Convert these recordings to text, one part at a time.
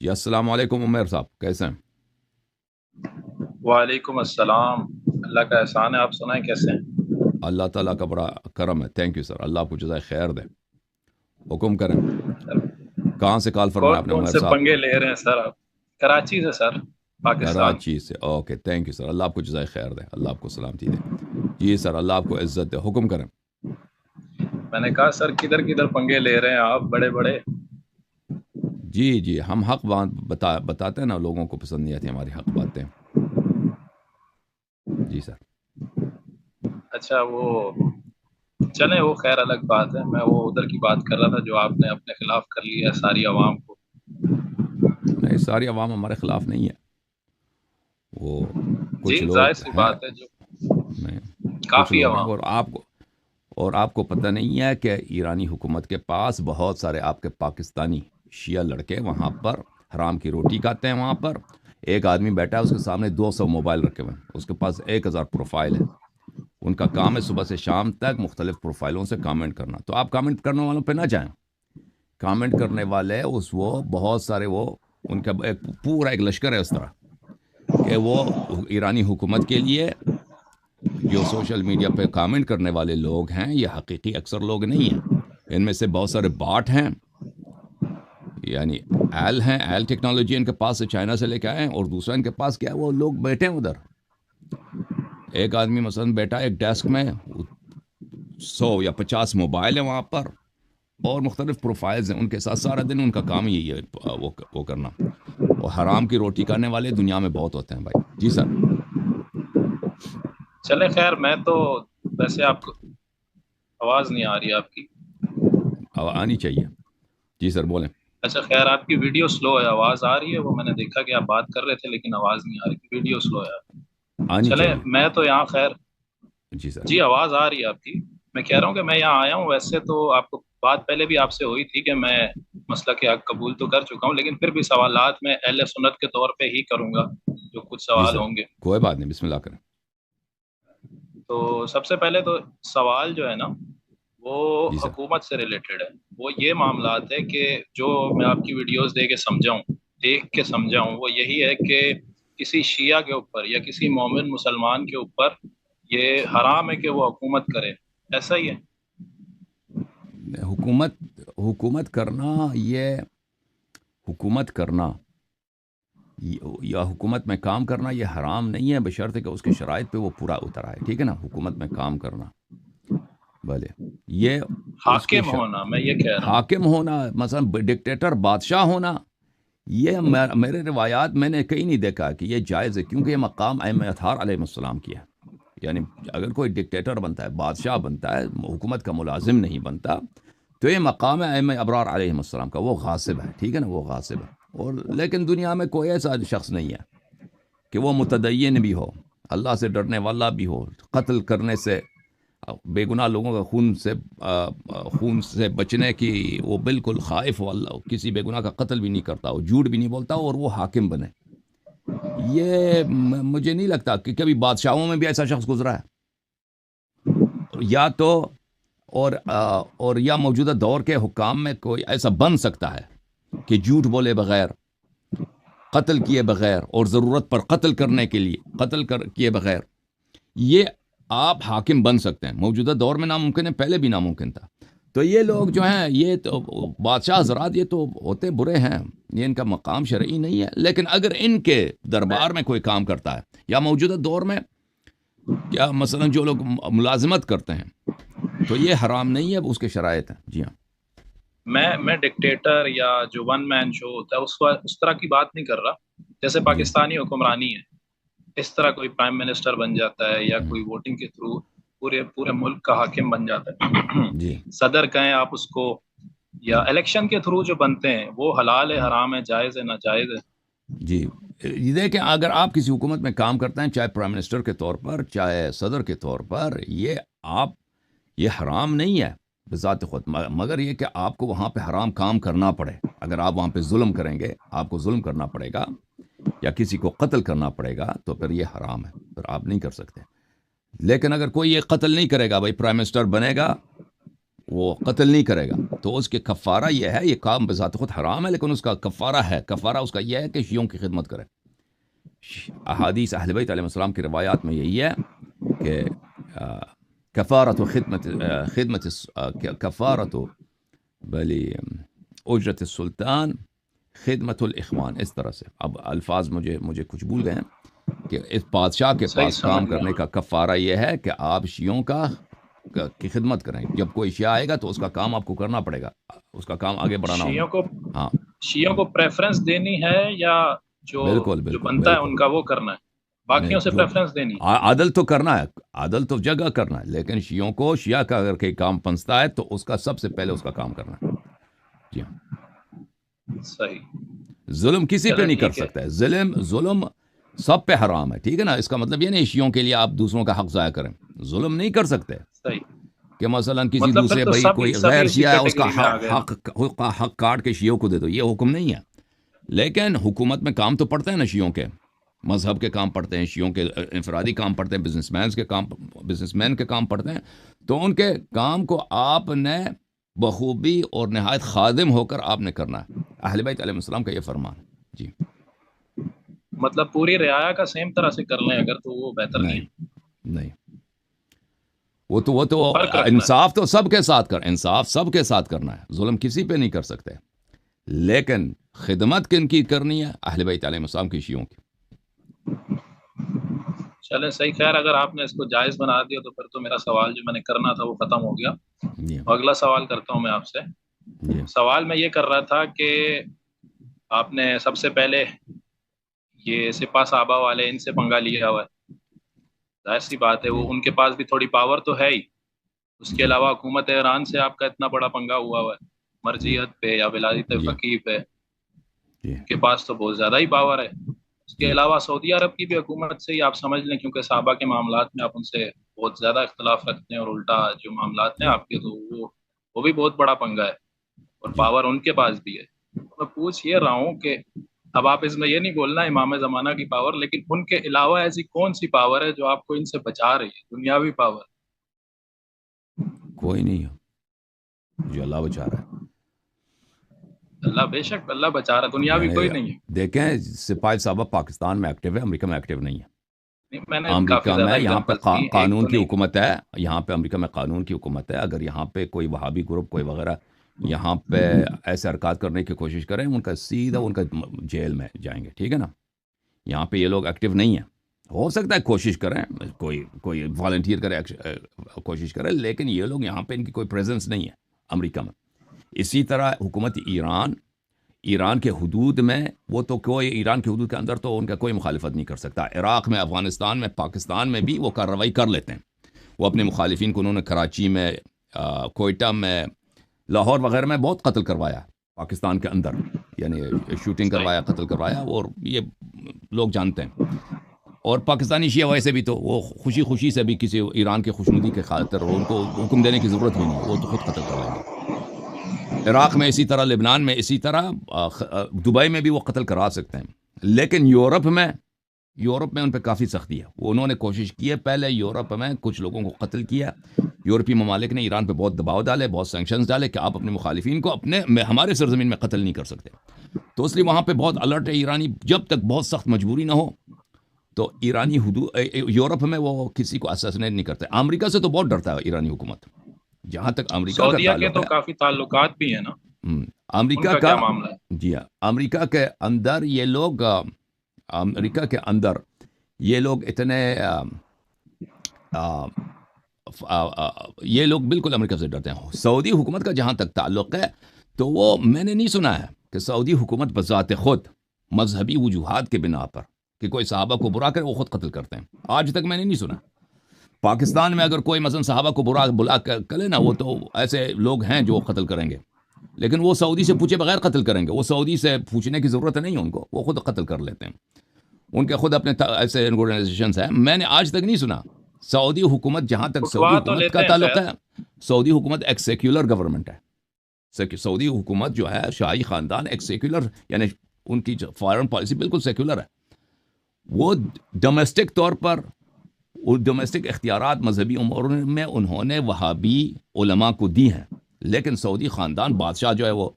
جی السلام علیکم عمیر صاحب، کیسے ہیں؟ وعلیکم السلام۔ اللہ کا احسان ہے، آپ سنائیں کیسے ہیں؟ اللہ تعالیٰ کا بڑا کرم ہے، تھینک یو سر، اللہ آپ کو جزائے خیر دے۔ حکم کریں، کہاں سے کال فرمایا کون آپ نے کون عمیر سے صاحب؟ پنگے لے رہے ہیں سر آپ؟ کراچی سے سر، پاکستان۔ کراچی سے، اوکے تھینک یو سر، اللہ آپ کو جزائے خیر دے، اللہ آپ کو سلامتی دے۔ جی سر، اللہ آپ کو عزت دے، حکم کریں۔ میں نے کہا سر کدھر کدھر پنگے لے رہے ہیں آپ بڑے بڑے؟ جی جی، ہم حق بات بتاتے ہیں نا، لوگوں کو پسند نہیں آتی ہماری حق باتیں۔ جی سر۔ اچھا وہ چلیں، وہ خیر الگ بات ہے، میں وہ ادھر کی بات کر رہا تھا جو آپ نے اپنے خلاف کر لی ہے ساری عوام کو۔ نہیں، ساری عوام ہمارے خلاف نہیں ہے، وہ جی کچھ ظاہر لوگ سی ہیں۔ بات ہے، جو نہیں، کچھ کافی لوگ ہیں، عوام۔ اور آپ کو پتہ نہیں ہے کہ ایرانی حکومت کے پاس بہت سارے آپ کے پاکستانی شیعہ لڑکے وہاں پر حرام کی روٹی کھاتے ہیں۔ وہاں پر ایک آدمی بیٹھا ہے، اس کے سامنے 200 موبائل رکھے ہوئے ہیں، اس کے پاس 1000 پروفائل ہے۔ ان کا کام ہے صبح سے شام تک مختلف پروفائلوں سے کامنٹ کرنا۔ تو آپ کامنٹ کرنے والوں پہ نہ جائیں۔ کامنٹ کرنے والے وہ بہت سارے، وہ ان کا ایک لشکر ہے اس طرح کہ وہ ایرانی حکومت کے لیے جو سوشل میڈیا پہ کامنٹ کرنے والے لوگ ہیں، یہ حقیقی اکثر لوگ نہیں ہیں، ان میں سے بہت سارے باٹ ہیں، یعنی ایل ہیں، ایل ٹیکنالوجی ان کے پاس سے چائنا سے لے کے آئے ہیں، اور دوسرا ان کے پاس کیا ہے، وہ لوگ بیٹھے ہیں ادھر۔ ایک آدمی مثلا بیٹھا ایک ڈیسک میں، 100 یا 50 موبائل ہیں وہاں پر، اور مختلف پروفائلز ہیں ان کے ساتھ، سارا دن ان کا کام یہی ہے، وہ کرنا۔ اور حرام کی روٹی کرنے والے دنیا میں بہت ہوتے ہیں بھائی۔ جی سر۔ چلیں خیر، میں تو ویسے آپ کو آواز نہیں آ رہی آپ کی؟ اب آنی چاہیے۔ جی سر بولیں۔ اچھا خیر، آپ کی ویڈیو سلو ہے، آواز آ رہی ہے وہ میں نے دیکھا کہ آپ بات کر رہے تھے لیکن آواز نہیں آ رہی، ویڈیو سلو ہے آپ کی۔ آنی چلیں چاہیے۔ میں تو یہاں خیر، جی سر۔ جی آواز آ رہی ہے آپ کی۔ میں کہہ رہا ہوں کہ میں یہاں آیا ہوں، ویسے تو آپ کو بات پہلے بھی آپ سے ہوئی تھی کہ میں مسئلہ کے حق قبول تو کر چکا ہوں، لیکن پھر بھی سوالات میں اہل سنت کے طور پہ ہی کروں گا، جو کچھ جی سوال سر، ہوں گے۔ کوئی بات نہیں، بسم اللہ کریں۔ تو سب سے پہلے تو سوال جو ہے نا، وہ جی سر۔ حکومت سے ریلیٹڈ ہے۔ وہ یہ معاملات ہے کہ جو میں آپ کی ویڈیوز دیکھ کے سمجھاؤں، وہ یہی ہے کہ کسی شیعہ کے اوپر یا کسی مومن مسلمان کے اوپر یہ حرام ہے کہ وہ حکومت کرے، ایسا ہی ہے؟ حکومت حکومت کرنا، یہ حکومت کرنا یا حکومت میں کام کرنا یہ حرام نہیں ہے، بشرط کہ اس کے شرائط پہ وہ پورا اتر آئے، ٹھیک ہے نا؟ حکومت میں کام کرنا بھلے یہ اس کے حاکم ہونا، میں یہ کہہ رہا ہوں۔ حاکم ہونا، مثلا ڈکٹیٹر بادشاہ ہونا، یہ میرے روایات میں نے کہیں نہیں دیکھا کہ یہ جائز ہے، کیونکہ یہ مقام ائمہ اطہار علیہ السلام کی ہے۔ یعنی اگر کوئی ڈکٹیٹر بنتا ہے، بادشاہ بنتا ہے، حکومت کا ملازم نہیں بنتا، تو یہ مقام ہے ائمہ ابرار علیہ السلام کا، وہ غاصب ہے، ٹھیک ہے نا؟ وہ غاصب ہے۔ اور لیکن دنیا میں کوئی ایسا شخص نہیں ہے کہ وہ متدین بھی ہو، اللہ سے ڈرنے والا بھی ہو، قتل کرنے سے، بے گناہ لوگوں کا خون سے بچنے کی وہ بالکل خائف ہو، اللہ کسی بے گناہ کا قتل بھی نہیں کرتا، وہ جھوٹ بھی نہیں بولتا، اور وہ حاکم بنے۔ یہ مجھے نہیں لگتا کہ کبھی بادشاہوں میں بھی ایسا شخص گزرا ہے، یا تو اور یا موجودہ دور کے حکام میں کوئی ایسا بن سکتا ہے کہ جھوٹ بولے بغیر، قتل کیے بغیر، اور ضرورت پر قتل کرنے کے لیے کیے بغیر یہ آپ حاکم بن سکتے ہیں۔ موجودہ دور میں ناممکن ہے، پہلے بھی ناممکن تھا۔ تو یہ لوگ جو ہیں، یہ تو بادشاہ حضرات، یہ تو ہوتے برے ہیں، یہ ان کا مقام شرعی نہیں ہے، لیکن اگر ان کے میں دربار میں کوئی کام کرتا ہے، یا موجودہ دور میں کیا مثلا جو لوگ ملازمت کرتے ہیں، تو یہ حرام نہیں ہے، اس کے شرائط ہیں۔ جی ہاں۔ میں ڈکٹیٹر یا جو ون مین شو ہوتا ہے اس طرح کی بات نہیں کر رہا، جیسے جی۔ پاکستانی حکمرانی ہے، اس طرح کوئی پرائم منسٹر بن جاتا ہے یا کوئی ووٹنگ کے تھرو پورے پورے ملک کا حاکم بن جاتا ہے، جی صدر کہیں آپ اس کو، یا الیکشن کے تھرو جو بنتے ہیں، وہ حلال ہے، حرام ہے، جائز ہے، ناجائز ہے؟ جی، یہ دیکھیں، اگر آپ کسی حکومت میں کام کرتے ہیں، چاہے پرائم منسٹر کے طور پر، چاہے صدر کے طور پر، آپ یہ حرام نہیں ہے بذات خود، مگر یہ کہ آپ کو وہاں پہ حرام کام کرنا پڑے۔ اگر آپ وہاں پہ ظلم کریں گے، آپ کو ظلم کرنا پڑے گا، یا کسی کو قتل کرنا پڑے گا، تو پھر یہ حرام ہے، پھر آپ نہیں کر سکتے۔ لیکن اگر کوئی یہ قتل نہیں کرے گا، بھائی پرائم منسٹر بنے گا، وہ قتل نہیں کرے گا تو اس کے کفارہ یہ ہے، یہ کام بذات خود حرام ہے لیکن اس کا کفارہ ہے، کفارہ اس کا یہ ہے کہ شیعوں کی خدمت کرے۔ احادیث اہل بیت علیہ السلام کی روایات میں یہی ہے کہ کفارت و خدمت کفارت و بلی اجرت السلطان خدمت الاخوان، اس طرح سے۔ اب الفاظ مجھے کچھ بھول گئے ہیں کہ اس بادشاہ کے پاس کام کرنے کا کفارہ یہ ہے کہ آپ شیعوں کی خدمت کریں۔ جب کوئی شیعہ آئے گا تو اس کا کام آپ کو کرنا پڑے گا، اس کا کام آگے بڑھانا ہوگا۔ ہاں شیعوں کو پریفرنس دینی ہے یا جو بنتا ہے ان کا وہ کرنا ہے، باقیوں سے پریفرنس دینی ہے؟ عدل تو کرنا ہے، عدل تو جگہ کرنا ہے، لیکن شیعوں کو شیعہ کا اگر کوئی کام پنستا ہے تو اس کا سب سے پہلے اس کا کام کرنا ہے۔ جی ہاں، صحیح۔ ظلم کسی پہ نہیں کر سکتا ہے، ظلم سب پہ حرام ہے، ٹھیک ہے نا؟ اس کا مطلب یہ نہیں شیعوں کے لیے آپ دوسروں کا حق ضائع کریں، ظلم نہیں کر سکتے۔ صحیح، کہ مثلا کسی دوسرے بھائی کوئی غیر شیعہ ہے اس کا حق کاٹ کے شیعوں کو دے دو، یہ حکم نہیں ہے۔ لیکن حکومت میں کام تو پڑتے ہیں نا شیعوں کے، مذہب کے کام پڑتے ہیں، شیعوں کے انفرادی کام پڑتے ہیں، بزنس مین کے کام پڑتے ہیں، تو ان کے کام کو آپ نے بخوبی اور نہایت خادم ہو کر آپ نے کرنا ہے۔ اہل بیت علیہ السلام کا یہ فرمان۔ جی، مطلب پوری رعایا کا سیم طرح سے کر لیں اگر تو وہ بہتر نہیں۔ وہ تو انصاف تو سب کے ساتھ انصاف سب کے ساتھ کرنا ہے، ظلم کسی پہ نہیں کر سکتے، لیکن خدمت کن کی کرنی ہے؟ اہل بیت علیہ السلام کی، شیعوں کی۔ چلیں صحیح، خیر اگر آپ نے اس کو جائز بنا دیا تو پھر تو میرا سوال جو میں نے کرنا تھا وہ ختم ہو گیا۔ اگلا سوال کرتا ہوں میں آپ سے۔ سوال میں یہ کر رہا تھا کہ آپ نے سب سے پہلے یہ سپاہ صحابہ والے ان سے پنگا لیا ہوا ہے، ظاہر سی بات ہے وہ ان کے پاس بھی تھوڑی پاور تو ہے ہی، اس کے علاوہ حکومت ایران سے آپ کا اتنا بڑا پنگا ہوا ہوا ہے مرجعیت پہ یا ولایت فقیہ پہ، ان کے پاس تو بہت زیادہ ہی پاور ہے۔ اس کے علاوہ سعودی عرب کی بھی حکومت سے ہی آپ سمجھ لیں، کیونکہ صحابہ کے معاملات میں آپ ان سے بہت زیادہ اختلاف رکھتے ہیں، اور الٹا جو معاملات ہیں آپ کے تو وہ بھی بہت بڑا پنگا ہے اور پاور ان کے پاس بھی ہے۔ میں پوچھ یہ رہا ہوں کہ اب آپ اس میں یہ نہیں بولنا امام زمانہ کی پاور، لیکن ان کے علاوہ ایسی کون سی پاور ہے جو آپ کو ان سے بچا رہی ہے، دنیاوی پاور؟ کوئی نہیں ہے جو اللہ بچا رہا ہے۔ اللہ بے شک اللہ بچا رہا ہے، دنیاوی کوئی نہیں ہے۔ دیکھیں سپاہی صاحبہ پاکستان میں ایکٹیو ہے، امریکہ میں ایکٹیو نہیں ہے۔ امریکہ میں یہاں پہ قانون کی حکومت ہے، یہاں پہ امریکہ میں قانون کی حکومت ہے۔ اگر یہاں پہ کوئی وہابی گروپ کوئی وغیرہ یہاں پہ ایسے حرکات کرنے کی کوشش کریں، ان کا سیدھا ان کا جیل میں جائیں گے، ٹھیک ہے نا؟ یہاں پہ یہ لوگ ایکٹیو نہیں ہیں، ہو سکتا ہے کوشش کریں، کوئی والنٹیئر کرے کوشش کرے، لیکن یہ لوگ یہاں پہ ان کی کوئی پریزنس نہیں ہے امریکہ میں۔ اسی طرح حکومت ایران کے حدود میں، وہ تو کوئی ایران کے حدود کے اندر تو ان کا کوئی مخالفت نہیں کر سکتا۔ عراق میں، افغانستان میں، پاکستان میں بھی وہ کارروائی کر لیتے ہیں۔ وہ اپنے مخالفین کو انہوں نے کراچی میں، کوئٹہ میں، لاہور وغیرہ میں بہت قتل کروایا پاکستان کے اندر، یعنی شوٹنگ کروایا، قتل کروایا، اور یہ لوگ جانتے ہیں۔ اور پاکستانی شیعہ ویسے بھی تو وہ خوشی سے بھی کسی ایران کے خوشنودی کے خاطر ان کو حکم دینے کی ضرورت بھی نہیں، وہ تو خود قتل کر لیں گے۔ عراق میں اسی طرح، لبنان میں اسی طرح، دبئی میں بھی وہ قتل کرا سکتے ہیں۔ لیکن یورپ میں ان پہ کافی سختی ہے۔ وہ انہوں نے کوشش کی ہے، پہلے یورپ میں کچھ لوگوں کو قتل کیا، یورپی ممالک نے ایران پہ بہت دباؤ ڈالے، بہت سینکشنز ڈالے کہ آپ اپنے مخالفین کو ہمارے سرزمین میں قتل نہیں کر سکتے۔ تو اس لیے وہاں پہ بہت الرٹ ہے ایرانی، جب تک بہت سخت مجبوری نہ ہو تو ایرانی یورپ میں وہ کسی کو اساسینیٹ نہیں کرتے۔ امریکہ سے تو بہت ڈرتا ہے ایرانی حکومت، جہاں تک امریکہ کا تعلق ہے۔ تو کافی تعلقات بھی ہیں نا امریکہ کا معاملہ ہے۔ جی ہاں، امریکہ کے اندر یہ لوگ اتنے یہ لوگ بالکل امریکہ سے ڈرتے ہیں۔ سعودی حکومت کا جہاں تک تعلق ہے تو وہ میں نے نہیں سنا ہے کہ سعودی حکومت بذات خود مذہبی وجوہات کے بنا پر کہ کوئی صحابہ کو برا کرے وہ خود قتل کرتے ہیں، آج تک میں نے نہیں سنا۔ پاکستان میں اگر کوئی مثلا صحابہ کو برا بلا کرے نا، وہ تو ایسے لوگ ہیں جو قتل کریں گے، لیکن وہ سعودی سے پوچھے بغیر قتل کریں گے، وہ سعودی سے پوچھنے کی ضرورت نہیں ہے ان کو، وہ خود قتل کر لیتے ہیں۔ ان کے خود اپنے ایسے آرگنائزیشنز ہیں، میں نے آج تک نہیں سنا۔ سعودی حکومت جہاں تک سعودی حکومت کا تعلق ہے، سعودی حکومت ایک سیکولر گورنمنٹ ہے۔ سعودی حکومت جو ہے، شاہی خاندان ایک سیکولر، یعنی ان کی فارن پالیسی بالکل سیکولر ہے۔ وہ ڈومیسٹک طور پر ڈومیسٹک اختیارات مذہبی امور میں انہوں نے وہابی علماء کو دی ہیں۔ لیکن سعودی خاندان بادشاہ جو ہے وہ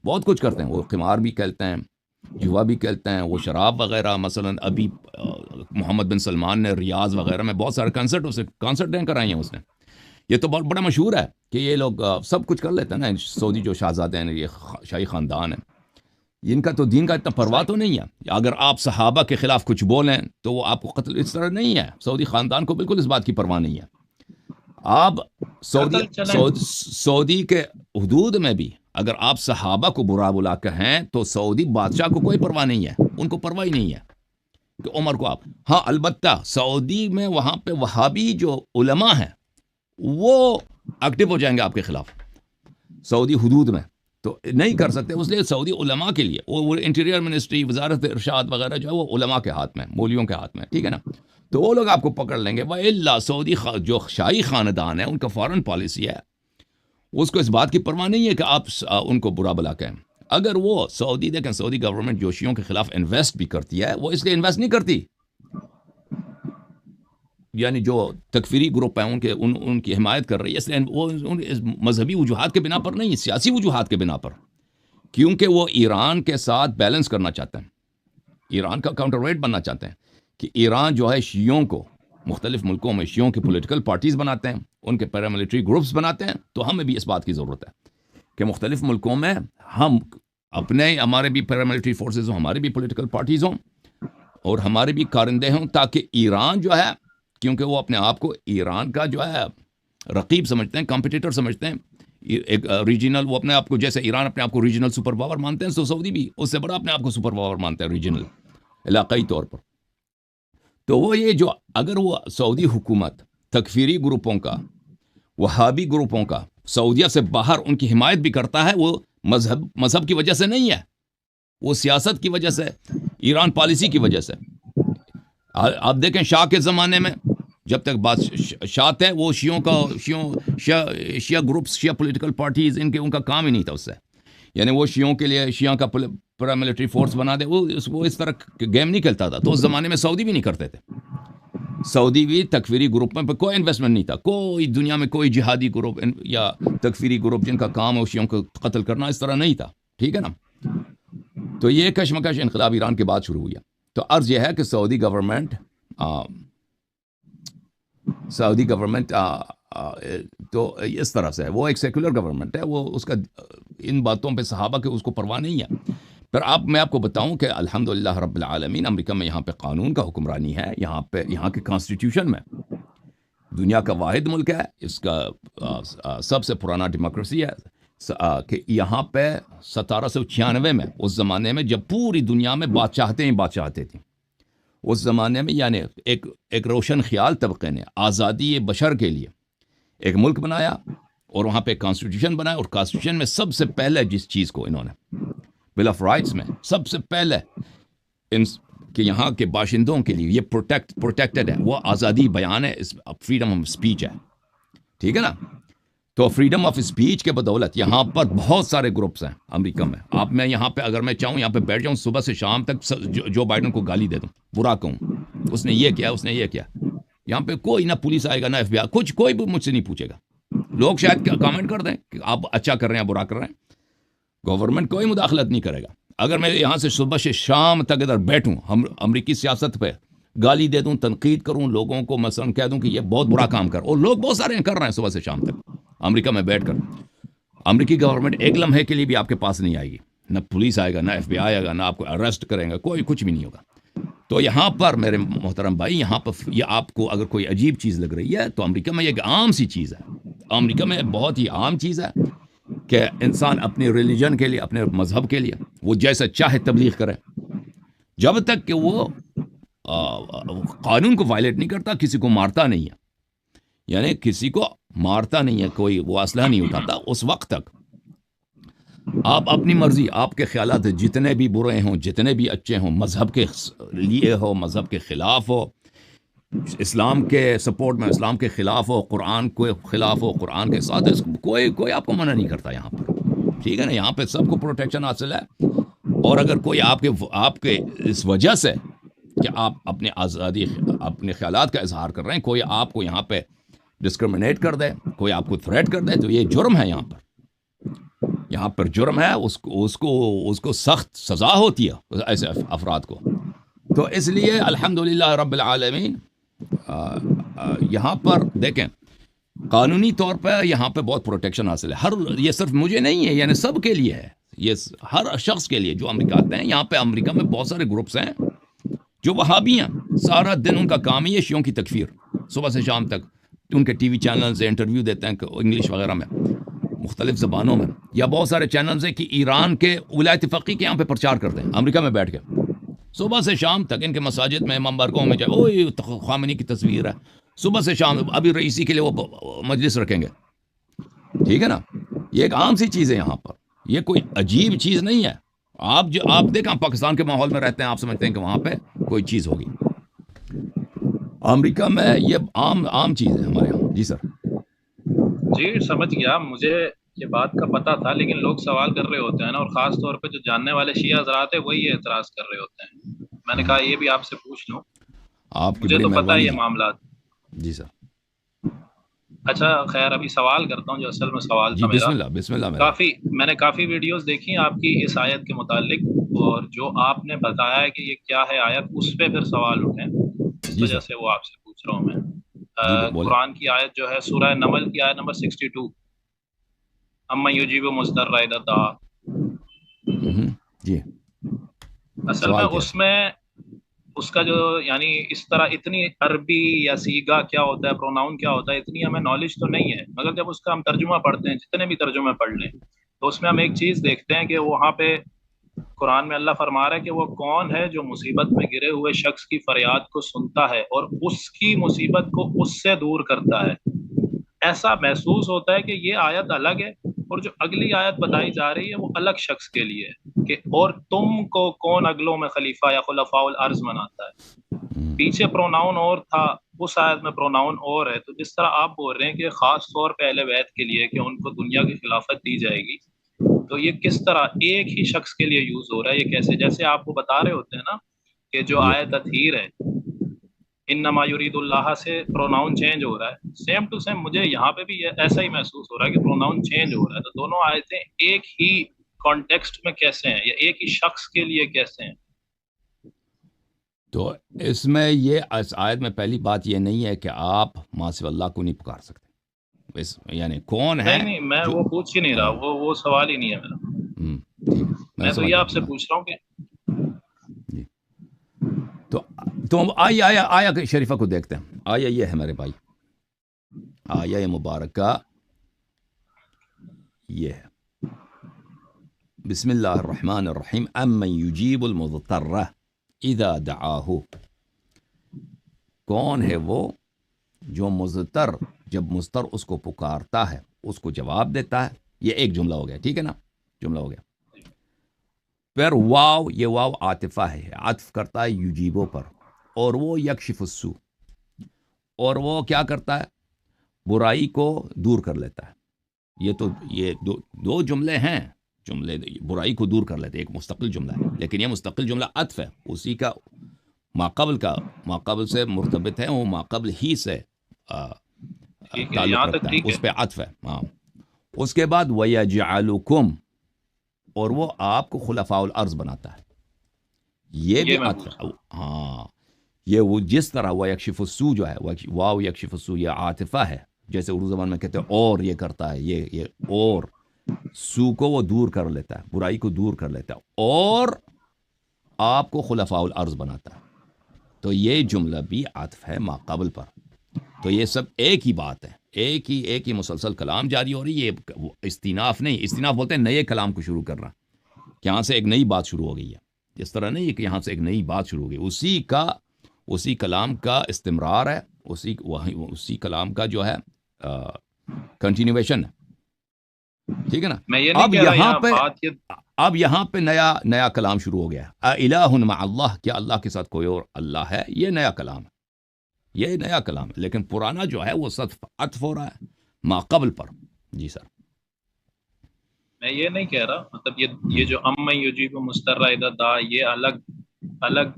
بہت کچھ کرتے ہیں. وہ قمار بھی کھیلتے ہیں, جوا بھی کھیلتے ہیں, وہ شراب وغیرہ. مثلا ابھی محمد بن سلمان نے ریاض وغیرہ میں بہت سارے کانسرٹ دیں کرائی ہیں اس نے. یہ تو بہت بڑا مشہور ہے کہ یہ لوگ سب کچھ کر لیتے ہیں نا. سعودی جو شہزادے ہیں, یہ شاہی خاندان ہے, ان کا تو دین کا اتنا پرواہ تو نہیں ہے. اگر آپ صحابہ کے خلاف کچھ بولیں تو وہ آپ کو قتل, اس طرح نہیں ہے. سعودی خاندان کو بالکل اس بات کی پرواہ نہیں ہے. آپ سعودی کے حدود میں بھی اگر آپ صحابہ کو برا بلا کہیں تو سعودی بادشاہ کو کوئی پرواہ نہیں ہے, ان کو پرواہ ہی نہیں ہے کہ عمر کو آپ. ہاں البتہ سعودی میں وہاں پہ وہابی جو علماء ہیں وہ ایکٹیو ہو جائیں گے آپ کے خلاف سعودی حدود میں, تو نہیں کر سکتے. اس لیے سعودی علماء کے لیے وہ انٹیریئر منسٹری, وزارت ارشاد وغیرہ جو ہے وہ علماء کے ہاتھ میں, مولویوں کے ہاتھ میں, ٹھیک ہے نا. تو وہ لوگ آپ کو پکڑ لیں گے. وَإِلَّا سعودی جو شاہی خاندان ہے ان کا فارن پالیسی ہے, اس کو اس بات کی پرواہ نہیں ہے کہ آپ ان کو برا بلا کہیں. اگر وہ سعودی دیکھیں, سعودی گورنمنٹ جو شیعوں کے خلاف انویسٹ بھی کرتی ہے وہ اس لیے انویسٹ نہیں کرتی, یعنی جو تکفیری گروپ ہیں ان کی حمایت کر رہی ہے, اس لیے وہ مذہبی وجوہات کے بنا پر نہیں, سیاسی وجوہات کے بنا پر, کیونکہ وہ ایران کے ساتھ بیلنس کرنا چاہتے ہیں, ایران کا کاؤنٹر ویٹ بننا چاہتے ہیں کہ ایران جو ہے شیعوں کو مختلف ملکوں میں شیعوں کی پولیٹیکل پارٹیز بناتے ہیں, ان کے پیراملٹری گروپس بناتے ہیں. تو ہمیں بھی اس بات کی ضرورت ہے کہ مختلف ملکوں میں ہم اپنے, ہمارے بھی پیراملٹری فورسز ہوں, ہماری بھی پولیٹیکل پارٹیز ہوں اور ہمارے بھی کارندے ہوں, تاکہ ایران جو ہے, کیونکہ وہ اپنے آپ کو ایران کا جو ہے رقیب سمجھتے ہیں, کمپٹیٹر سمجھتے ہیں, ایک ریجنل, وہ اپنے آپ کو جیسے ایران اپنے آپ کو ریجنل سپر پاور مانتے ہیں, تو سعودی بھی اس سے بڑا اپنے آپ کو سپر پاور مانتے ہیں ریجنل علاقائی طور پر. تو وہ یہ جو اگر وہ سعودی حکومت تکفیری گروپوں کا, وہابی گروپوں کا سعودیہ سے باہر ان کی حمایت بھی کرتا ہے, وہ مذہب کی وجہ سے نہیں ہے, وہ سیاست کی وجہ سے, ایران پالیسی کی وجہ سے. آپ دیکھیں شاہ کے زمانے میں جب تک بات شاہ تھے, وہ شیعہ گروپس, شیعہ پولیٹیکل پارٹیز, ان کا کام ہی نہیں تھا اس سے, یعنی وہ شیعوں کے لیے شیعہ کا پیراملٹری فورس بنا دے, وہ اس طرح گیم نہیں کھیلتا تھا. تو اس زمانے میں سعودی بھی نہیں کرتے تھے. سعودی بھی تکفیری گروپ میں کوئی انویسٹمنٹ نہیں تھا, کوئی دنیا میں کوئی جہادی گروپ یا تکفیری گروپ جن کا کام ہے شیعوں کو قتل کرنا, اس طرح نہیں تھا, ٹھیک ہے نا. تو یہ کشمکش انقلاب ایران کے بعد شروع ہوئی ہے. تو عرض یہ ہے کہ سعودی گورنمنٹ تو اس طرح سے ہے, وہ ایک سیکولر گورنمنٹ ہے, وہ اس کا ان باتوں پہ صحابہ کے اس کو پرواہ نہیں ہے. پھر میں آپ کو بتاؤں کہ الحمدللہ رب العالمین, امریکہ میں یہاں پہ قانون کا حکمرانی ہے, یہاں کے کانسٹیٹیوشن میں دنیا کا واحد ملک ہے, اس کا سب سے پرانا ڈیموکریسی ہے, کہ یہاں پہ 1796 میں, اس زمانے میں جب پوری دنیا میں بادشاہتیں تھیں, اس زمانے میں یعنی ایک روشن خیال طبقے نے آزادی بشر کے لیے ایک ملک بنایا اور وہاں پہ کانسٹیٹیوشن بنایا. اور کانسٹیٹیوشن میں سب سے پہلے جس چیز کو انہوں نے بل آف رائٹس میں سب سے پہلے کہ یہاں کے باشندوں کے لیے یہ پروٹیکٹڈ ہے, وہ آزادی بیان ہے, فریڈم آف اسپیچ ہے, ٹھیک ہے نا. تو فریڈم آف اسپیچ کے بدولت یہاں پر بہت سارے گروپس ہیں امریکہ میں. میں یہاں پہ اگر میں چاہوں یہاں پہ بیٹھ جاؤں صبح سے شام تک, جو بائیڈن کو گالی دے دوں, برا کہوں, اس نے یہ کیا, اس نے یہ کیا, یہاں پہ کوئی نہ پولیس آئے گا, نہ ایف بی آئی, کوئی بھی مجھ سے نہیں پوچھے گا. لوگ شاید کامنٹ کر دیں کہ آپ اچھا کر رہے ہیں, برا کر رہے ہیں, گورنمنٹ کوئی مداخلت نہیں کرے گا. اگر میں یہاں سے صبح سے شام تک ادھر بیٹھوں, امریکی سیاست پہ گالی دے دوں, تنقید کروں, لوگوں کو مثلا کہہ دوں کہ یہ بہت برا کام کر, اور لوگ بہت سارے کر رہے ہیں صبح سے شام تک امریکہ میں بیٹھ کر, امریکی گورنمنٹ ایک لمحے کے لیے بھی آپ کے پاس نہیں آئے گی, نہ پولیس آئے گا, نہ ایف بی آئی آئے گا, نہ آپ کو اریسٹ کریں گا, کوئی کچھ بھی نہیں ہوگا. تو یہاں پر میرے محترم بھائی, یہاں پر یہ آپ کو اگر کوئی عجیب چیز لگ رہی ہے, تو امریکہ میں یہ ایک عام سی چیز ہے, امریکہ میں بہت ہی عام چیز ہے کہ انسان اپنی ریلیجن کے لیے, اپنے مذہب کے لیے وہ جیسا چاہے تبلیغ کرے, جب تک کہ وہ قانون کو وائلیٹ نہیں کرتا, کسی کو مارتا نہیں ہے, یعنی کسی کو مارتا نہیں ہے, کوئی وہ اسلحہ نہیں اٹھاتا, اس وقت تک آپ اپنی مرضی, آپ کے خیالات جتنے بھی برے ہوں, جتنے بھی اچھے ہوں, مذہب کے لیے ہو, مذہب کے خلاف ہو, اسلام کے سپورٹ میں, اسلام کے خلاف ہو, قرآن کے خلاف ہو, قرآن کے ساتھ, کوئی آپ کو منع نہیں کرتا یہاں پر, ٹھیک ہے نا. یہاں پہ سب کو پروٹیکشن حاصل ہے. اور اگر کوئی آپ کے اس وجہ سے کہ آپ اپنی آزادی, اپنے خیالات کا اظہار کر رہے ہیں, کوئی آپ کو یہاں پہ ڈسکرمنیٹ کر دے, کوئی آپ کو تھریٹ کر دے, تو یہ جرم ہے یہاں پر, یہاں پر جرم ہے، اس کو سخت سزا ہوتی ہے ایسے افراد کو. تو اس لیے الحمدللہ رب العالمین یہاں پر دیکھیں قانونی طور پہ یہاں پہ بہت پروٹیکشن حاصل ہے. یہ صرف مجھے نہیں ہے، یعنی سب کے لیے ہے، یہ ہر شخص کے لیے جو امریکہ آتے ہیں. یہاں پہ امریکہ میں بہت سارے گروپس ہیں جو وہابی ہیں، سارا دن ان کا کام ہی ہے شیعوں کی تکفیر، صبح سے شام تک. ان کے ٹی وی چینلز ہیں، انٹرویو دیتے ہیں انگلش وغیرہ میں، مختلف زبانوں میں. یا بہت سارے چینلز ہیں کہ ایران کے ولایت فقیہ کے یہاں پہ پرچار کرتے ہیں امریکہ میں بیٹھ کے، صبح سے شام تک ان کے مساجد میں امام بارگاہوں میں جائے، اوہ خامنی کی تصویر ہے، صبح سے شام. ابھی رئیسی کے لیے وہ مجلس رکھیں گے، ٹھیک ہے نا. یہ ایک عام سی چیز ہے یہاں پر، یہ کوئی عجیب چیز نہیں ہے. آپ دیکھیں پاکستان کے ماحول میں رہتے ہیں، آپ سمجھتے ہیں کہ وہاں پہ کوئی چیز ہوگی. امریکہ میں یہ عام چیز ہے ہمارے یہاں. جی سر. جی سمجھ گیا، مجھے یہ بات کا پتہ تھا، لیکن لوگ سوال کر رہے ہوتے ہیں نا، اور خاص طور پہ جو جاننے والے شیعہ حضرات ہیں وہی اعتراض کر رہے ہوتے ہیں. میں نے کہا یہ بھی آپ سے پوچھ لوں، آپ کی مجھے بڑی تو پتہ ہے مہربانی یہ ہے. معاملات. جی سر. اچھا خیر، ابھی سوال کرتا ہوں جو اصل میں سوال جی تھا میرا. بسم اللہ میرے بھائی. میں نے کافی ویڈیوز دیکھی آپ کی اس آیت کے متعلق، اور جو آپ نے بتایا ہے کہ یہ کیا ہے آیت، اس پہ پھر سوال اٹھے، اس جی وجہ سر. سے وہ آپ سے پوچھ رہا ہوں میں. جی بولیں. قرآن کی آیت جو ہے سورہ نمل کی آیت نمبر 62، اما یجیب مضطر اذا دعا. جی اصل میں سوال کیا اس ہے؟ میں اس کا جو یعنی اس طرح اتنی عربی یا سیگا کیا ہوتا ہے، پروناؤن کیا ہوتا ہے، اتنی ہمیں نالج تو نہیں ہے. مگر جب اس کا ہم ترجمہ پڑھتے ہیں، جتنے بھی ترجمے پڑھ لیں، تو اس میں ہم ایک چیز دیکھتے ہیں کہ وہاں پہ قرآن میں اللہ فرما رہا ہے کہ وہ کون ہے جو مصیبت میں گرے ہوئے شخص کی فریاد کو سنتا ہے اور اس کی مصیبت کو اس سے دور کرتا ہے. ایسا محسوس ہوتا ہے کہ یہ آیت الگ ہے، اور جو اگلی آیت بتائی جا رہی ہے وہ الگ شخص کے لیے ہے کہ اور تم کو کون اگلوں میں خلیفہ یا خلفاء الارض بناتا ہے. پیچھے پروناؤن اور تھا، اس آیت میں پروناؤن اور ہے. تو جس طرح آپ بول رہے ہیں کہ خاص طور پہ اہل بیت کے لیے کہ ان کو دنیا کی خلافت دی جائے گی، تو یہ کس طرح ایک ہی شخص کے لیے یوز ہو رہا ہے؟ یہ کیسے؟ جیسے آپ کو بتا رہے ہوتے ہیں نا کہ جو جی آیت اطہیر ہے، انما یرید اللہ سے پروناؤن چینج ہو رہا ہے، سیم ٹو سیم مجھے یہاں پہ بھی ایسا ہی محسوس ہو رہا ہے کہ پروناؤن چینج ہو رہا ہے. تو دونوں آیتیں ایک ہی کانٹیکسٹ میں کیسے ہیں، یا ایک ہی شخص کے لیے کیسے ہیں؟ تو اس میں یہ اس آیت میں پہلی بات یہ نہیں ہے کہ آپ ماں سے اللہ کو نہیں پکار سکتے. یعنی کون ہے نہیں میں جو وہ پوچھ ہی نہیں رہا، وہ سوال ہی نہیں ہے میرا. ٹھیک ہے میں میں تو سمجھ یہ گیا آپ آپ سے کی بات. پوچھ رہا ہوں کہ جی تو آیا شریفہ کو دیکھتے ہیں. آیا یہ ہے میرے بھائی، آیا مبارکہ یہ ہے. بسم اللہ الرحمن الرحیم. امن یجیب المضطر اذا دعاہ. کون ہے وہ جو مضطر جب مضطر اس کو پکارتا ہے اس کو جواب دیتا ہے. یہ ایک جملہ ہو گیا، ٹھیک ہے نا، جملہ ہو گیا. پھر واو، یہ واو عاطفہ ہے، عطف کرتا ہے یجیبو پر. اور وہ یکشف السوء، اور وہ کیا کرتا ہے؟ برائی کو دور کر لیتا ہے. یہ دو جملے ہیں، جملے برائی کو دور کر لیتے، ایک مستقل جملہ ہے، لیکن یہ مستقل جملہ عطف ہے، اسی کا ماقبل سے مرتبط ہے، وہ ماقبل ہی سے ٹھیک ہے، تعلق یہاں تک رکھتا ہے، ٹھیک ہے. اس پہ عطف ہے. ہاں. اس کے بعد وَيَجْعَلُكُمْ، اور وہ آپ کو خلفاء الارض بناتا ہے. یہ بھی میں عطف پوچھ ہے. ہاں، یہ وہ جس طرح وہ یکشف السوء جو ہے، واو یکشف السوء، یہ عاطفہ ہے، جیسے اردو زبان میں کہتے ہیں اور یہ کرتا ہے، یہ اور سو کو وہ دور کر لیتا ہے، برائی کو دور کر لیتا ہے، اور آپ کو خلفاء الارض بناتا ہے. تو یہ جملہ بھی عطف ہے ماقبل پر. تو یہ سب ایک ہی بات ہے، ایک ہی مسلسل کلام جاری ہو رہی ہے. یہ استیناف نہیں، استیناف بولتے ہیں نئے کلام کو شروع کرنا، کہ یہاں سے ایک نئی بات شروع ہو گئی ہے. اس طرح نہیں ہے کہ یہاں سے ایک نئی بات شروع ہو گئی، اسی کلام کا استمرار ہے، اسی کلام کا جو ہے کنٹینیویشن ہے. ٹھیک ہے نا. میں یہ نہیں کہہ رہا، یہاں بات یہ اب یہاں پہ نیا کلام شروع ہو گیا ہے. الہ مع اللہ، کیا اللہ کے ساتھ کوئی اور اللہ ہے؟ یہ نیا کلام ہے، یہ نیا کلام ہے. لیکن پرانا جو ہے وہ صرف عطف ہو رہا ہے ماقبل پر. جی سر. میں یہ نہیں کہہ رہا، مطلب یہ جو ام یجیب مضطر اذا دعا، یہ الگ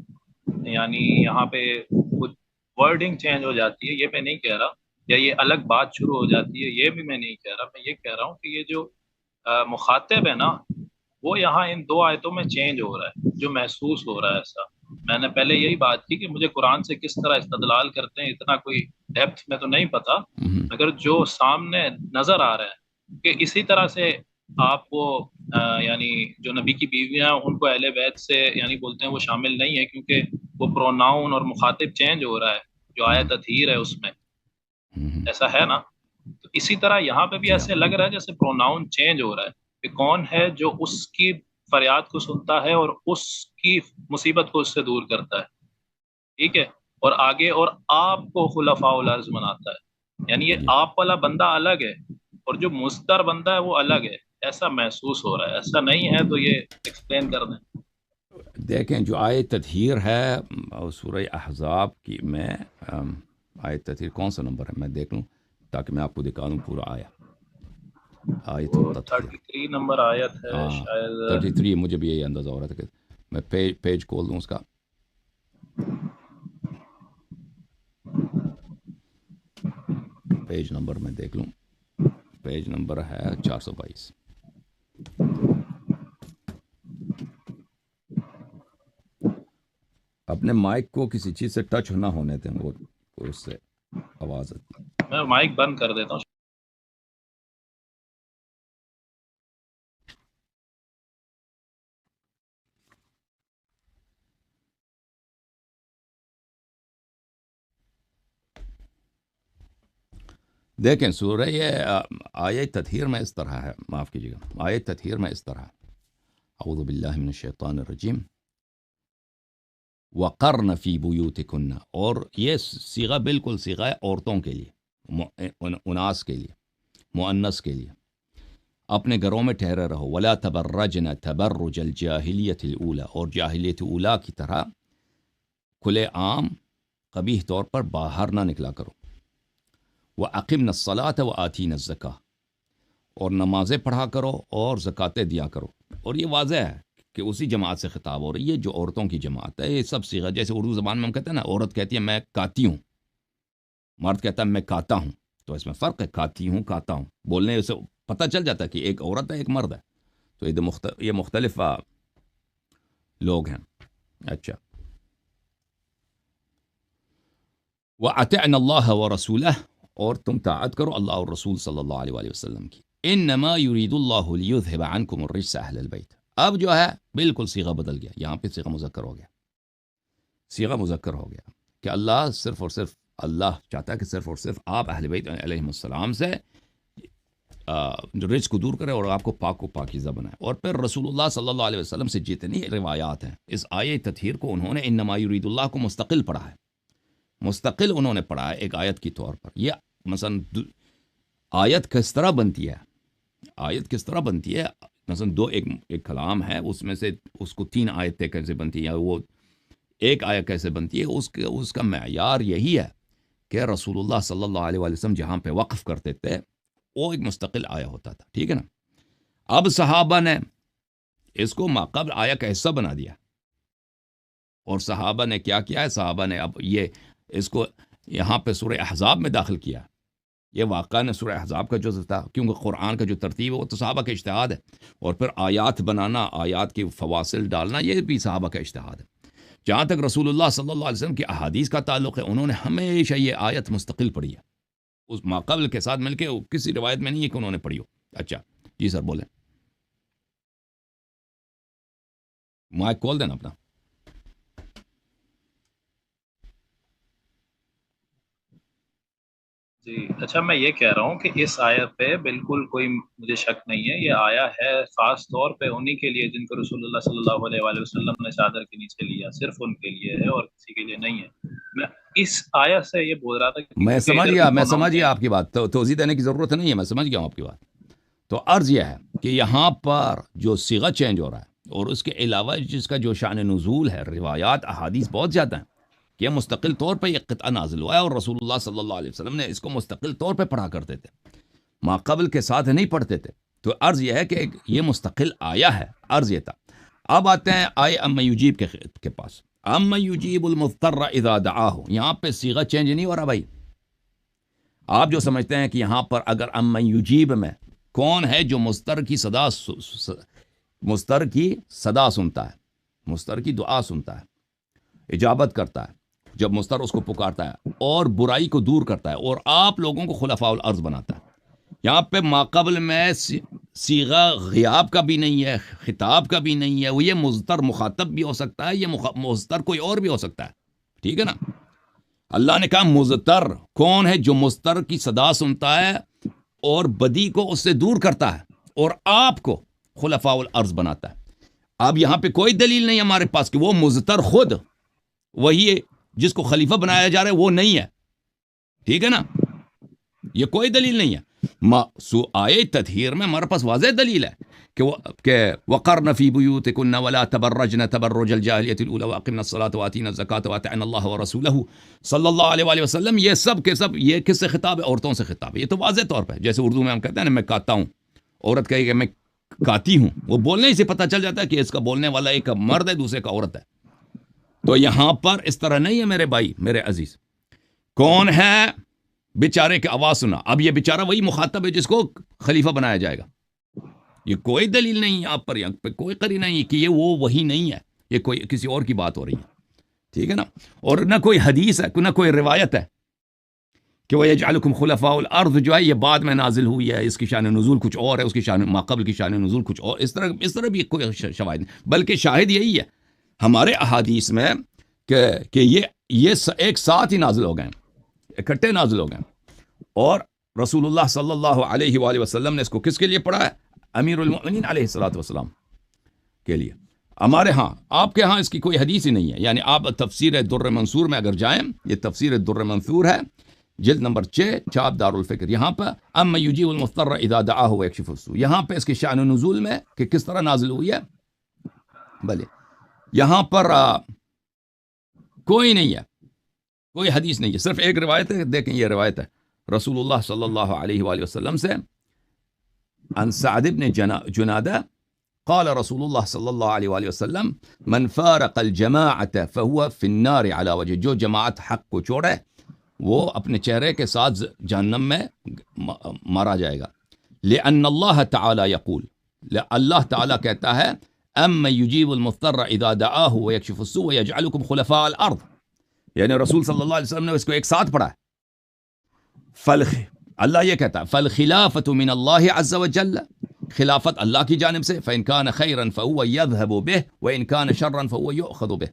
یعنی یہاں پہ کچھ ورڈنگ چینج ہو جاتی ہے، یہ میں نہیں کہہ رہا، یا یہ الگ بات شروع ہو جاتی ہے، یہ بھی میں نہیں کہہ رہا. میں یہ کہہ رہا ہوں کہ یہ جو مخاطب ہے نا وہ یہاں ان دو آیتوں میں چینج ہو رہا ہے، جو محسوس ہو رہا ہے ایسا. میں نے پہلے یہی بات کی کہ مجھے قرآن سے کس طرح استدلال کرتے ہیں اتنا کوئی ڈیپتھ میں تو نہیں پتا، مگر جو سامنے نظر آ رہا ہے کہ اسی طرح سے آپ کو یعنی جو نبی کی بیویاں ان کو اہل بیت سے یعنی بولتے ہیں وہ شامل نہیں ہے، کیونکہ وہ پروناؤن اور مخاطب چینج ہو رہا ہے جو آیت تطہیر ہے اس میں. ایسا ہے نا؟ تو اسی طرح یہاں پہ بھی جی ہاں. ایسے لگ رہا ہے جیسے پروناؤن چینج ہو رہا ہے کہ کون ہے جو اس کی فریاد کو سنتا ہے اور اس کی مصیبت کو اس سے دور کرتا ہے. ٹھیک ہے. اور آگے اور آپ کو خلفاء الارض بناتا ہے، یعنی یہ جی آپ والا بندہ الگ ہے اور جو مستر بندہ ہے وہ الگ ہے. ایسا محسوس ہو رہا ہے، ایسا نہیں ہے تو یہ ایکسپلین کر دیں. دیکھیں جو آیت تطہیر ہے سورہ احزاب کی میں آیت تطہیر کون سا نمبر ہے میں دیکھ لوں تاکہ میں آپ کو دکھا دوں پورا آیت وہ التطہیر. 33 نمبر آیت ہے ہاں شاید. 33. مجھے بھی یہی اندازہ ہو رہا تھا کہ میں پیج کھول دوں اس کا. پیج نمبر میں دیکھ لوں. پیج نمبر ہے 422. اپنے مائک کو کسی چیز سے ٹچ نہ ہونے دیں، وہ اس سے آواز آتی. میں مائک بند کر دیتا ہوں. دیکھیں سورہ آیت تطہیر میں اس طرح ہے، معاف کیجیے گا، آیت تطہیر میں اس طرح ہے. اعوذ باللہ من الشیطان الرجیم. وقرن فی بیوتکن، اور یہ صیغہ بالکل صیغہ ہے عورتوں کے لیے، اناس کے لیے، مؤنث کے لیے. اپنے گھروں میں ٹھہرے رہو. ولا تبرجن تبرج الجاہلیت الاولی، اور جاہلیت اولی کی طرح کھلے عام قبیح طور پر باہر نہ نکلا کرو. وَأَقِمْنَ الصَّلَاةَ وَآتِينَ الزَّكَاةَ، اور نمازیں پڑھا کرو اور زکاتیں دیا کرو. اور یہ واضح ہے کہ اسی جماعت سے خطاب ہو رہی ہے جو عورتوں کی جماعت ہے. یہ سب صیغہ جیسے اردو زبان میں ہم کہتے ہیں نا، عورت کہتی ہے میں کاتی ہوں، مرد کہتا ہے میں کاتا ہوں. تو اس میں فرق ہے، کاتی ہوں کاتا ہوں، بولنے سے پتہ چل جاتا ہے کہ ایک عورت ہے ایک مرد ہے. تو یہ مختلف لوگ ہیں. اچھا. وَأَطِعْنَ اللَّهَ وَرَسُولَهُ، اور تم طاعت کرو اللہ اور رسول صلی اللہ علیہ وآلہ وسلم کی. انما یرید اللہ لیذھب عنکم الرجس اہل البیت. اب جو ہے بالکل صیغہ بدل گیا، یہاں پہ صیغہ مذکر ہو گیا، صیغہ مذکر ہو گیا کہ اللہ صرف اور صرف اللہ چاہتا ہے کہ صرف اور صرف آپ اہل بیت علیہ السلام سے رجس کو دور کرے اور آپ کو پاک و پاکیزہ بنائے. اور پھر رسول اللہ صلی اللہ علیہ وسلم سے جتنی روایات ہیں اس آیت تطہیر کو انہوں نے انما یرید اللہ کو مستقل پڑھا ہے، مستقل انہوں نے پڑھا ہے ایک آیت کی طور پر. یہ مثلا آیت کس طرح بنتی ہے، آیت کس طرح بنتی ہے، مثلا ایک کلام ہے اس میں سے اس کو 3 آیتیں کیسے بنتی ہیں، وہ ایک آیت کیسے بنتی ہے، اس کا معیار یہی ہے کہ رسول اللہ صلی اللہ علیہ وسلم جہاں پہ وقف کرتے تھے وہ ایک مستقل آیا ہوتا تھا. ٹھیک ہے نا. اب صحابہ نے اس کو ماقبل آیا کا حصہ بنا دیا، اور صحابہ نے کیا کیا ہے، صحابہ نے اب یہ اس کو یہاں پہ سورہ احزاب میں داخل کیا. یہ واقعہ نے سورہ احزاب کا جزء تھا، کیونکہ قرآن کا جو ترتیب ہے وہ تو صحابہ کا اجتہاد ہے، اور پھر آیات بنانا، آیات کی فواصل ڈالنا، یہ بھی صحابہ کا اجتہاد ہے. جہاں تک رسول اللہ صلی اللہ علیہ وسلم کی احادیث کا تعلق ہے، انہوں نے ہمیشہ یہ آیت مستقل پڑھی ہے، اس ماقبل کے ساتھ مل کے. کسی روایت میں نہیں ہے کہ انہوں نے پڑھی ہو. اچھا جی سر بولیں، مائک کھول دینا اپنا. جی اچھا، میں یہ کہہ رہا ہوں کہ اس آیت پہ بالکل کوئی مجھے شک نہیں ہے. یہ آیا ہے خاص طور پہ انہی کے لیے جن کو رسول اللہ صلی اللہ علیہ وآلہ وسلم نے چادر کے نیچے لیا، صرف ان کے لیے ہے اور کسی کے لیے نہیں ہے. میں اس آیت سے یہ بول رہا تھا کہ میں کیونکہ سمجھ ادھر گیا، بھی میں پروناؤن سمجھ گیا چینج. آپ کی بات، تو توضیح دینے کی ضرورت نہیں ہے، میں سمجھ گیا ہوں آپ کی بات. تو عرض یہ ہے کہ یہاں پر جو صیغہ چینج ہو رہا ہے اور اس کے علاوہ جس کا جو شان نزول ہے، روایات احادیث بہت زیادہ ہیں کہ یہ مستقل طور پہ یہ قطعہ نازل ہوا ہے، اور رسول اللہ صلی اللہ علیہ وسلم نے اس کو مستقل طور پہ پڑھا کرتے تھے، ماقبل کے ساتھ نہیں پڑھتے تھے. تو عرض یہ ہے کہ یہ مستقل آیا ہے. عرض یہ تھا. اب آتے ہیں آئے ام یجیب کے پاس. ام یجیب المضطر اذا دعاہ، یہاں پہ صیغہ چینج نہیں ہو رہا بھائی. آپ جو سمجھتے ہیں کہ یہاں پر اگر ام یجیب میں کون ہے جو مستر کی صدا سنتا ہے، مستر کی دعا سنتا ہے، اجابت کرتا ہے جب مستر اس کو پکارتا ہے، اور برائی کو دور کرتا ہے، اور آپ لوگوں کو خلفاء الارض بناتا ہے. یہاں پہ ماقبل میں صیغہ غیاب کا بھی نہیں ہے، خطاب کا بھی نہیں ہے. وہ یہ مستر مخاطب بھی ہو سکتا ہے، یہ مستر کوئی اور بھی ہو سکتا ہے. ٹھیک ہے نا. اللہ نے کہا مستر کون ہے جو مستر کی صدا سنتا ہے اور بدی کو اس سے دور کرتا ہے اور آپ کو خلفاء الارض بناتا ہے. اب یہاں پہ کوئی دلیل نہیں ہمارے پاس کہ وہ مستر خود وہی ہے جس کو خلیفہ بنایا جا رہا ہے، وہ نہیں ہے. ٹھیک ہے نا. یہ کوئی دلیل نہیں ہے. آئے تطہیر میں ہمارے پاس واضح دلیل ہے کہ وقرن فی بیوتکن ولا تبرجن تبرج الجاہلیۃ الاولی واقمن الصلاۃ واتین الزکاۃ واطعن اللہ ورسولہ صلی اللہ علیہ وآلہ وسلم. یہ سب کے سب یہ کس سے خطاب ہے؟ عورتوں سے خطاب ہے. یہ تو واضح طور پہ جیسے اردو میں ہم کہتے ہیں نا میں کاتا ہوں، عورت کہے کہ میں کاتی ہوں، وہ بولنے ہی سے پتہ چل جاتا ہے کہ اس کا بولنے والا ایک مرد ہے دوسرے کا عورت ہے. تو یہاں پر اس طرح نہیں ہے میرے بھائی میرے عزیز. کون ہے بیچارے کی آواز سنا؟ اب یہ بیچارہ وہی مخاطب ہے جس کو خلیفہ بنایا جائے گا. یہ کوئی دلیل نہیں آپ پر، یہاں پہ کوئی قرینہ نہیں کہ یہ وہی نہیں ہے، یہ کوئی کسی اور کی بات ہو رہی ہے. ٹھیک ہے نا. اور نہ کوئی حدیث ہے نہ کوئی روایت ہے کہ وہ یجعلکم خلفاء الارض جو ہے یہ بعد میں نازل ہوئی ہے، اس کی شان نزول کچھ اور ہے، اس کی شان ماقبل کی شان نزول کچھ اور. اس طرح بھی کوئی شواہد نہیں، بلکہ شاہد یہی ہے ہمارے احادیث میں کہ یہ ایک ساتھ ہی نازل ہو گئے، اکٹھے نازل ہو گئے. اور رسول اللہ صلی اللہ علیہ وآلہ وسلم نے اس کو کس کے لیے پڑھا ہے؟ امیر المؤمنین علیہ الصلوۃ والسلام کے لیے. ہمارے ہاں، آپ کے ہاں اس کی کوئی حدیث ہی نہیں ہے. یعنی آپ تفسیر در منصور میں اگر جائیں، یہ تفسیر در منصور ہے جلد نمبر 6 چھاپ دار الفکر، یہاں پہ اما یجیب المضطر اذا دعاہ ویکشف السوء، یہاں پہ اس کی شان و نزول میں کہ کس طرح نازل ہوئی ہے. بھلے یہاں پر کوئی نہیں ہے، کوئی حدیث نہیں ہے، صرف ایک روایت ہے. دیکھیں یہ روایت ہے رسول اللہ صلی اللہ علیہ وآلہ وسلم سے، عن سعد بن جنادہ قال رسول اللہ صلی اللہ علیہ وآلہ وسلم من فارق الجماعة فهو في النار على وجه، جو جماعت حق کو چھوڑے وہ اپنے چہرے کے ساتھ جہنم میں مارا جائے گا. لأن اللہ تعالی یقول، اللہ تعالی کہتا ہے اما یجیب المضطر اذا دعاہ ویکشف السوء ویجعلکم خلفاء الارض. یعنی رسول صلی اللہ علیہ وسلم نے اس کو ایک ساتھ پڑھا ہے. اللہ یہ کہتا ہے فالخلافت من اللہ عز وجل، خلافت اللہ کی جانب سے، فإن كان خيرا فهو يذهب به وإن كان شرا فهو يؤخذ به.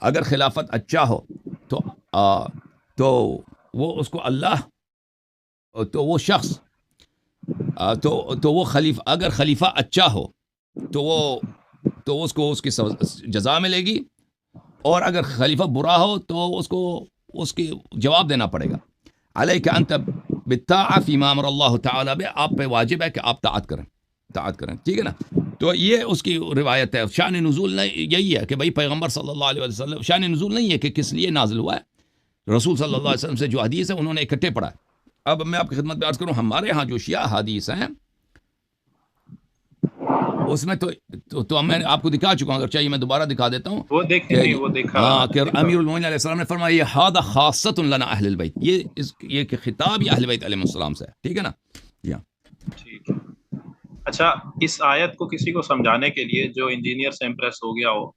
اگر خلافت اچھا ہو تو وہ اس کو اللہ، تو وہ شخص تو وہ خلیفہ، اگر خلیفہ اچھا ہو تو اس کو اس کی جزا ملے گی، اور اگر خلیفہ برا ہو تو اس کی جواب دینا پڑے گا. علیک انت بالطاعۃ فیما امر اللہ تعالی بہ، آپ پہ واجب ہے کہ آپ طاعت کریں. ٹھیک ہے نا. تو یہ اس کی روایت ہے. شان نزول یہی ہے کہ بھائی پیغمبر صلی اللہ علیہ وسلم، شان نزول نہیں ہے کہ کس لیے نازل ہوا ہے. رسول صلی اللہ علیہ وسلم سے جو حدیث ہے انہوں نے اکٹھے پڑھا ہے. اب میں آپ کی خدمت میں عرض کروں، ہمارے ہاں جو شیعہ حدیث ہیں اس میں تو میں آپ کو دکھا چکا ہوں، اگر چاہیے میں دوبارہ دکھا دیتا ہوں. وہ دیکھیں، وہ دیکھا. ہاں کہ امیر المومنین علیہ السلام نے فرمایا یہ ھذا خاصۃ لنا اہل البیت، یہ کہ خطاب یہ اہل بیت علیہ السلام سے ہے. ٹھیک ہے نا. ٹھیک ہے. اچھا، اس آیت کو کسی کو سمجھانے کے لیے جو انجینئر سے امپریس ہو گیا ہو،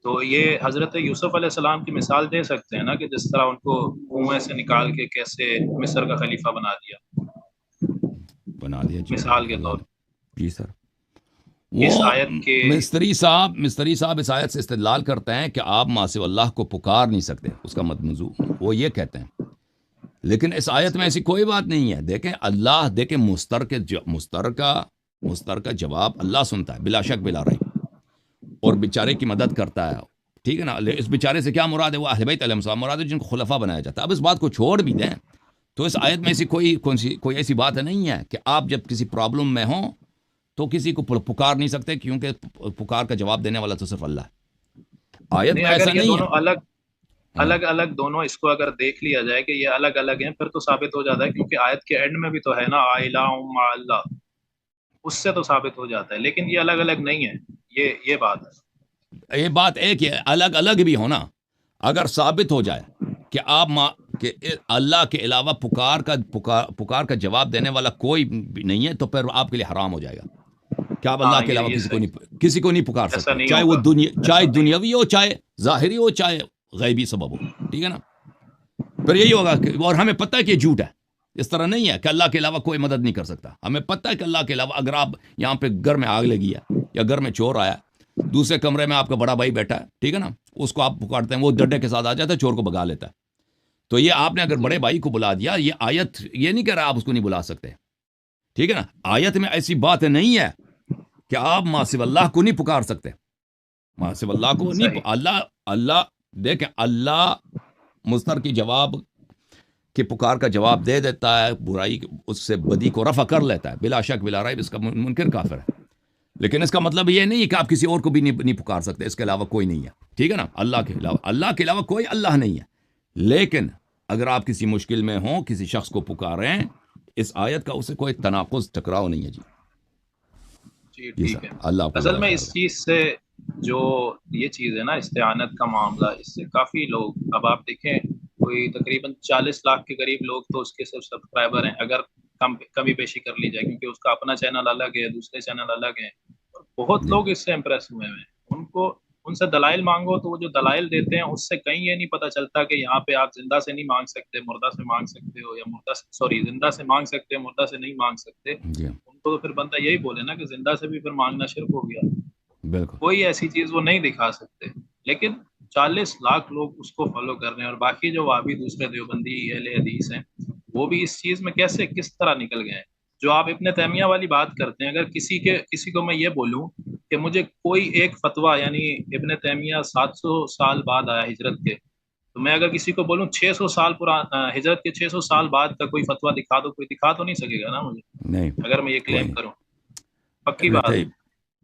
تو یہ حضرت یوسف علیہ السلام کی مثال دے سکتے ہیں نا، کہ جس طرح ان کو کنویں سے نکال کے کیسے مصر کا خلیفہ بنا دیا جی مثال کے طور. جی سر. اس آیت کے مستری صاحب اس آیت سے استدلال کرتے ہیں کہ آپ ما سوی اللہ کو پکار نہیں سکتے، اس کا مضمون وہ یہ کہتے ہیں. لیکن اس آیت میں ایسی کوئی بات نہیں ہے. دیکھیں مستر کا جواب اللہ سنتا ہے بلا شک بلا ریب، اور بیچارے کی مدد کرتا ہے. ٹھیک ہے نا. اس بیچارے سے کیا مراد ہے؟ وہ اہل بیت علیہ السلام مراد ہے جن کو خلفاء بنایا جاتا ہے. اب اس بات کو چھوڑ بھی دیں تو اس آیت میں ایسی کوئی ایسی بات نہیں ہے کہ آپ جب کسی پرابلم میں ہوں تو کسی کو پکار نہیں سکتے، کیونکہ پکار کا جواب دینے والا تو صرف اللہ ہے. آیت میں ایسا نہیں ہے. الگ دونوں اس کو اگر دیکھ لیا جائے کہ یہ الگ الگ ہیں، پھر تو ثابت ہو جاتا ہے، کیونکہ آیت کے اینڈ میں بھی تو ہے نا الہ مع اللہ، اس سے تو ثابت ہو جاتا ہے. لیکن یہ الگ الگ نہیں ہے، یہ بات ہے. یہ بات ایک ہے، الگ الگ بھی ہونا اگر ثابت ہو جائے کہ آپ کہ اللہ کے علاوہ پکار کا جواب دینے والا کوئی بھی نہیں ہے، تو پھر آپ کے لیے حرام ہو جائے گا کہ آپ اللہ کے علاوہ کسی کو نہیں پکار سکتے، چاہے وہ چاہے دنیاوی ہو، چاہے ظاہری ہو، چاہے غیبی سبب ہو، ٹھیک ہے نا؟ پھر یہی ہوگا کہ اور ہمیں پتہ ہے کہ یہ جھوٹ ہے، اس طرح نہیں ہے کہ اللہ کے علاوہ کوئی مدد نہیں کر سکتا. ہمیں پتہ ہے کہ اللہ کے علاوہ اگر آپ یہاں پہ گھر میں آگ لگی ہے یا گھر میں چور آیا، دوسرے کمرے میں آپ کا بڑا بھائی بیٹھا ہے، ٹھیک ہے نا، اس کو آپ پکارتے ہیں، وہ ڈنڈے کے ساتھ آ جاتا ہے، چور کو بھگا لیتا ہے. تو یہ آپ نے اگر بڑے بھائی کو بلا دیا، یہ آیت یہ نہیں کہہ رہا آپ اس کو نہیں بلا سکتے، ٹھیک ہے نا؟ آیت میں ایسی بات نہیں ہے کہ آپ ماں سوا اللہ کو نہیں پکار سکتے، ماں سوا اللہ کو نہیں. اللہ دیکھیں، اللہ مضطر کی جواب کہ پکار کا جواب دے دیتا ہے، برائی اس سے بدی کو رفع کر لیتا ہے، بلا شک بلا ریب اس کا منکر کافر ہے. لیکن اس کا مطلب یہ نہیں کہ آپ کسی اور کو بھی نہیں پکار سکتے، اس کے علاوہ کوئی نہیں ہے، ٹھیک ہے نا؟ اللہ کے علاوہ کوئی اللہ نہیں ہے. لیکن اگر آپ کسی مشکل میں ہوں، کسی شخص کو پکاریں، اس آیت کا اسے کوئی تناقض ٹکراؤ نہیں ہے. جی ٹھیک ہے. اللہ اصل میں اس چیز سے جو یہ چیز ہے نا، استعانت کا معاملہ، اس سے کافی لوگ، اب آپ دیکھیں کوئی تقریباً 40 لاکھ کے قریب لوگ تو اس کے صرف سبسکرائبر ہیں، اگر کمی بیشی کر لی جائے، کیونکہ اس کا اپنا چینل الگ ہے، دوسرے چینل الگ ہیں. بہت لوگ اس سے امپریس ہوئے ہیں. ان سے دلائل مانگو تو وہ جو دلائل دیتے ہیں اس سے کہیں یہ نہیں پتہ چلتا کہ یہاں پہ آپ زندہ سے نہیں مانگ سکتے، مردہ سے مانگ سکتے ہو، یا زندہ سے مانگ سکتے ہیں، مردہ سے نہیں مانگ سکتے. ان کو تو پھر بندہ یہی بولے نا کہ زندہ سے بھی پھر مانگنا شرک ہو گیا. بالکل کوئی ایسی چیز وہ نہیں دکھا سکتے، لیکن 40 لاکھ لوگ اس کو فالو کر رہے ہیں. اور باقی جو وہابی دوسرے دیوبندی اہل حدیث ہیں، وہ بھی اس چیز میں کس طرح نکل گئے ہیں. جو آپ ابن تیمیہ والی بات کرتے ہیں، اگر کسی کو میں یہ بولوں کہ مجھے کوئی ایک فتویٰ، یعنی ابن تیمیہ 700 سال بعد آیا ہجرت کے، تو میں اگر کسی کو بولوں 600 سال ہجرت کے 600 سال بعد کا کوئی فتویٰ دکھا دو، کوئی دکھا تو نہیں سکے گا نا مجھے، نہیں، اگر میں یہ کلیم کروں. پکی بات ہے.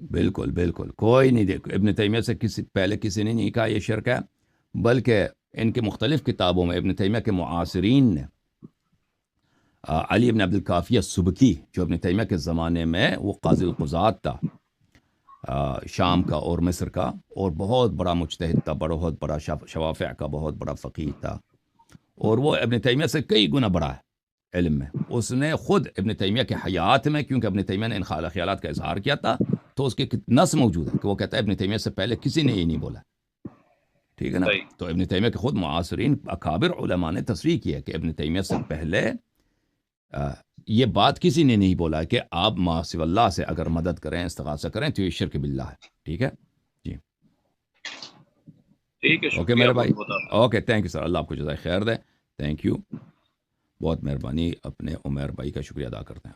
بالکل بالکل کوئی نہیں. دیکھو، ابن تیمیہ سے پہلے کسی نے نہیں کہا یہ شرک ہے، بلکہ ان کے مختلف کتابوں میں ابن تیمیہ کے معاصرین نے، علی ابن عبد الکافی السبکی جو ابن تیمیہ کے زمانے میں وہ قاضی القضات تھا، شام کا اور مصر کا، اور بہت بڑا مجتہد تھا، بہت بڑا شوافع کا بہت بڑا فقیہ تھا، اور وہ ابن تیمیہ سے کئی گنا بڑا ہے علم میں. اس نے خود ابن تیمیہ کے حیات میں، کیونکہ ابن تیمیہ نے ان خیالات کا اظہار کیا تھا، تو اس کی نص موجود ہے کہ وہ کہتا ہے ابن تیمیہ سے پہلے کسی نے یہ نہیں بولا، ٹھیک ہے نا؟ تو ابن تیمیہ کے خود معاصرین اکابر علماء نے تصریح کی ہے کہ ابن تیمیہ سے پہلے یہ بات کسی نے نہیں بولا کہ آپ ما سوی اللہ سے اگر مدد کریں، استغاثہ کریں تو یہ شرک باللہ ہے. ٹھیک ہے جی، ٹھیک ہے. اوکے میرے بھائی، اوکے، تھینک یو سر، اللہ آپ کو جزائے خیر دے. تھینک یو، بہت مہربانی. اپنے عمیر بھائی کا شکریہ ادا کرتے ہیں.